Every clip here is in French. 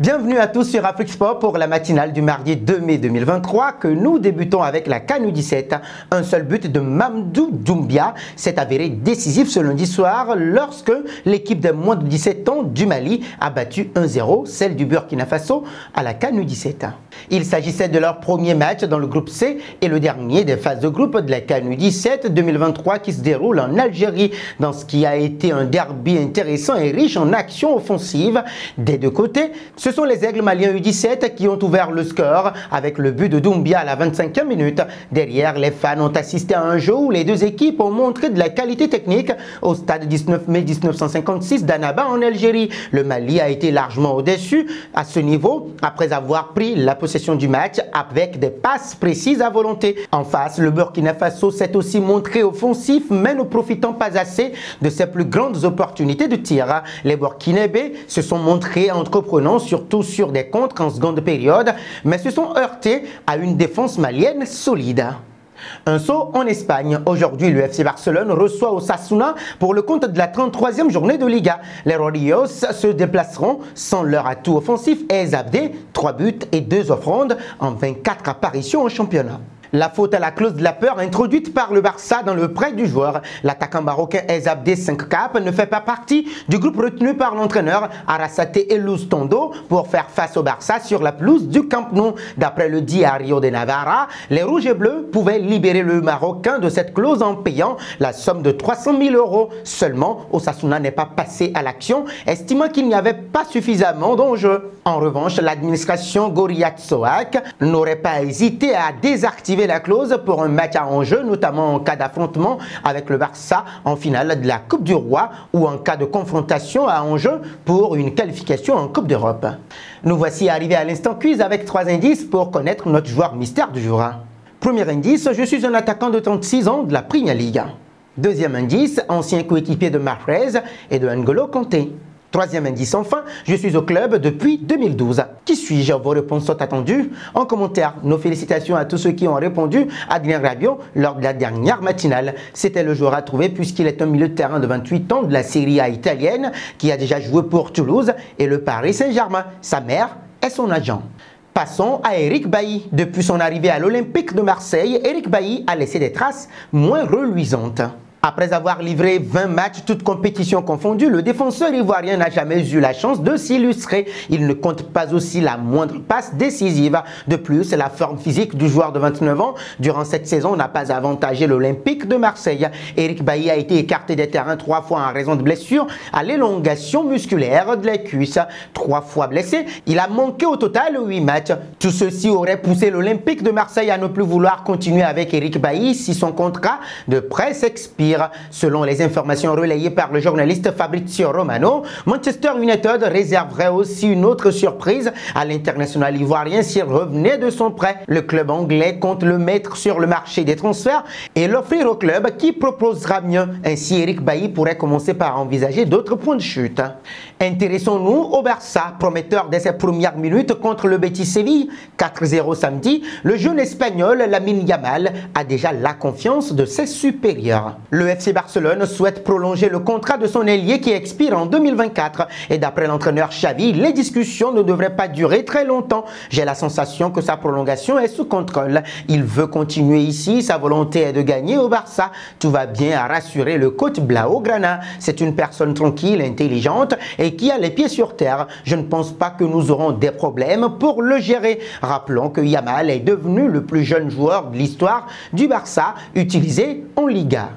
Bienvenue à tous sur Afrique Sport pour la matinale du mardi 2 mai 2023 que nous débutons avec la CAN U17. Un seul but de Mamadou Doumbia s'est avéré décisif ce lundi soir lorsque l'équipe des moins de 17 ans du Mali a battu 1-0 celle du Burkina Faso à la CAN U17. Il s'agissait de leur premier match dans le groupe C et le dernier des phases de groupe de la CAN U17 2023 qui se déroule en Algérie dans ce qui a été un derby intéressant et riche en actions offensives des deux côtés. Ce sont les Aigles maliens U17 qui ont ouvert le score avec le but de Doumbia à la 25e minute. Derrière, les fans ont assisté à un jeu où les deux équipes ont montré de la qualité technique au stade 19 mai 1956 d'Annaba en Algérie. Le Mali a été largement au-dessus à ce niveau après avoir pris la possession du match avec des passes précises à volonté. En face, le Burkina Faso s'est aussi montré offensif mais ne profitant pas assez de ses plus grandes opportunités de tir. Les Burkinabés se sont montrés entreprenants surtout sur des contres en seconde période, mais se sont heurtés à une défense malienne solide. Un saut en Espagne. Aujourd'hui, le FC Barcelone reçoit Osasuna pour le compte de la 33e journée de Liga. Les Rojillos se déplaceront sans leur atout offensif et Abdé, 3 buts et 2 offrandes en 24 apparitions en championnat. La faute à la clause de la peur introduite par le Barça dans le prêt du joueur. L'attaquant marocain Abdé 5 Cap ne fait pas partie du groupe retenu par l'entraîneur Arrasate Elustondo pour faire face au Barça sur la pelouse du Camp Nou. D'après le Diario de Navarra, les Rouges et Bleus pouvaient libérer le Marocain de cette clause en payant la somme de 300 000 €. Seulement, Osasuna n'est pas passé à l'action, estimant qu'il n'y avait pas suffisamment d'enjeux. En revanche, l'administration Goriatsoak n'aurait pas hésité à désactiver la clause pour un match à enjeu, notamment en cas d'affrontement avec le Barça en finale de la Coupe du Roi ou en cas de confrontation à enjeu pour une qualification en Coupe d'Europe. Nous voici arrivés à l'instant quiz avec 3 indices pour connaître notre joueur mystère du jour. Premier indice, je suis un attaquant de 36 ans de la Premier League. Deuxième indice, ancien coéquipier de Mahrez et de N'Golo Kanté. Troisième indice enfin, je suis au club depuis 2012. Qui suis-je? Vos réponses sont attendues en commentaire. Nos félicitations à tous ceux qui ont répondu à Adrien Rabiot lors de la dernière matinale. C'était le joueur à trouver puisqu'il est un milieu de terrain de 28 ans de la Serie A italienne qui a déjà joué pour Toulouse et le Paris Saint-Germain. Sa mère est son agent. Passons à Eric Bailly. Depuis son arrivée à l'Olympique de Marseille, Eric Bailly a laissé des traces moins reluisantes. Après avoir livré 20 matchs, toutes compétitions confondues, le défenseur ivoirien n'a jamais eu la chance de s'illustrer. Il ne compte pas aussi la moindre passe décisive. De plus, la forme physique du joueur de 29 ans durant cette saison n'a pas avantagé l'Olympique de Marseille. Eric Bailly a été écarté des terrains 3 fois en raison de blessures à l'élongation musculaire de la cuisse. 3 fois blessé, il a manqué au total 8 matchs. Tout ceci aurait poussé l'Olympique de Marseille à ne plus vouloir continuer avec Eric Bailly si son contrat de prêt s'expire. Selon les informations relayées par le journaliste Fabrizio Romano, Manchester United réserverait aussi une autre surprise à l'international ivoirien s'il revenait de son prêt. Le club anglais compte le mettre sur le marché des transferts et l'offrir au club qui proposera mieux. Ainsi, Eric Bailly pourrait commencer par envisager d'autres points de chute. Intéressons-nous au Barça, prometteur dès ses premières minutes contre le Betis Séville, 4-0 samedi. Le jeune espagnol Lamine Yamal a déjà la confiance de ses supérieurs. Le FC Barcelone souhaite prolonger le contrat de son ailier qui expire en 2024 et d'après l'entraîneur Xavi, les discussions ne devraient pas durer très longtemps. J'ai la sensation que sa prolongation est sous contrôle. Il veut continuer ici, sa volonté est de gagner au Barça. Tout va bien, a rassuré le coach Blaugrana. C'est une personne tranquille, intelligente et qui a les pieds sur terre. Je ne pense pas que nous aurons des problèmes pour le gérer. Rappelons que Yamal est devenu le plus jeune joueur de l'histoire du Barça utilisé en Liga.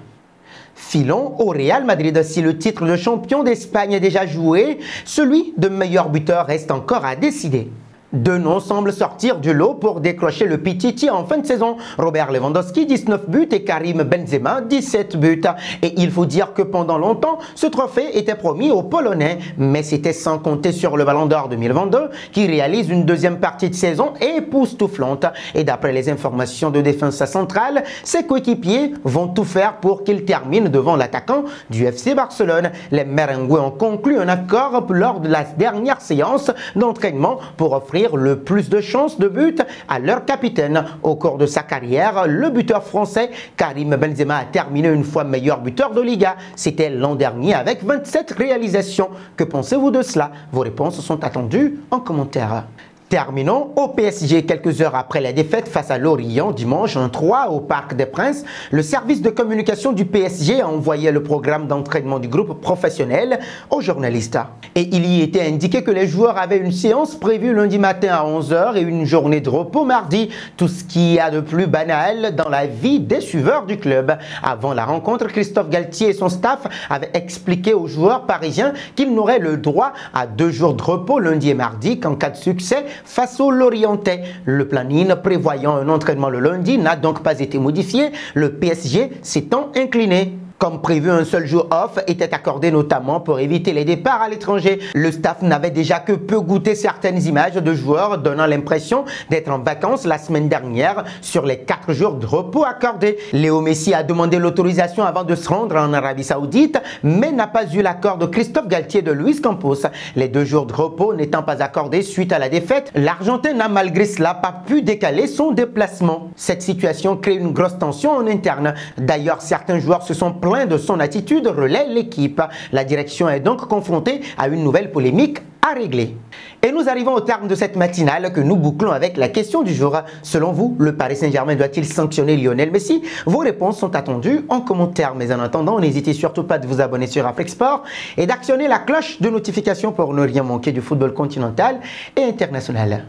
Filons au Real Madrid. Si le titre de champion d'Espagne est déjà joué, celui de meilleur buteur reste encore à décider. Deux noms semblent sortir du lot pour décrocher le Pichichi en fin de saison. Robert Lewandowski, 19 buts et Karim Benzema, 17 buts. Et il faut dire que pendant longtemps, ce trophée était promis aux Polonais. Mais c'était sans compter sur le Ballon d'Or 2022 qui réalise une deuxième partie de saison époustouflante. Et d'après les informations de défense centrale, ses coéquipiers vont tout faire pour qu'il termine devant l'attaquant du FC Barcelone. Les Merengues ont conclu un accord lors de la dernière séance d'entraînement pour offrir offrir le plus de chances de but à leur capitaine. Au cours de sa carrière, le buteur français Karim Benzema a terminé une fois meilleur buteur de Liga. C'était l'an dernier avec 27 réalisations. Que pensez-vous de cela? Vos réponses sont attendues en commentaire. Terminons au PSG. Quelques heures après la défaite face à Lorient dimanche 3 au Parc des Princes, le service de communication du PSG a envoyé le programme d'entraînement du groupe professionnel aux journalistes. Et il y était indiqué que les joueurs avaient une séance prévue lundi matin à 11 h et une journée de repos mardi. Tout ce qu'il y a de plus banal dans la vie des suiveurs du club. Avant la rencontre, Christophe Galtier et son staff avaient expliqué aux joueurs parisiens qu'ils n'auraient le droit à 2 jours de repos lundi et mardi qu'en cas de succès face aux Lorientais. Le planning prévoyant un entraînement le lundi n'a donc pas été modifié, le PSG s'étant incliné. Comme prévu, un seul jour off était accordé notamment pour éviter les départs à l'étranger. Le staff n'avait déjà que peu goûté certaines images de joueurs donnant l'impression d'être en vacances la semaine dernière sur les 4 jours de repos accordés. Léo Messi a demandé l'autorisation avant de se rendre en Arabie Saoudite, mais n'a pas eu l'accord de Christophe Galtier et de Luis Campos. Les 2 jours de repos n'étant pas accordés suite à la défaite, l'Argentin n'a malgré cela pas pu décaler son déplacement. Cette situation crée une grosse tension en interne. D'ailleurs, certains joueurs se sont plaints de son attitude, relaie l'équipe. La direction est donc confrontée à une nouvelle polémique à régler. Et nous arrivons au terme de cette matinale que nous bouclons avec la question du jour. Selon vous, le Paris Saint-Germain doit-il sanctionner Lionel Messi? Vos réponses sont attendues en commentaire. Mais en attendant, n'hésitez surtout pas de vous abonner sur Afrique-Sport et d'actionner la cloche de notification pour ne rien manquer du football continental et international.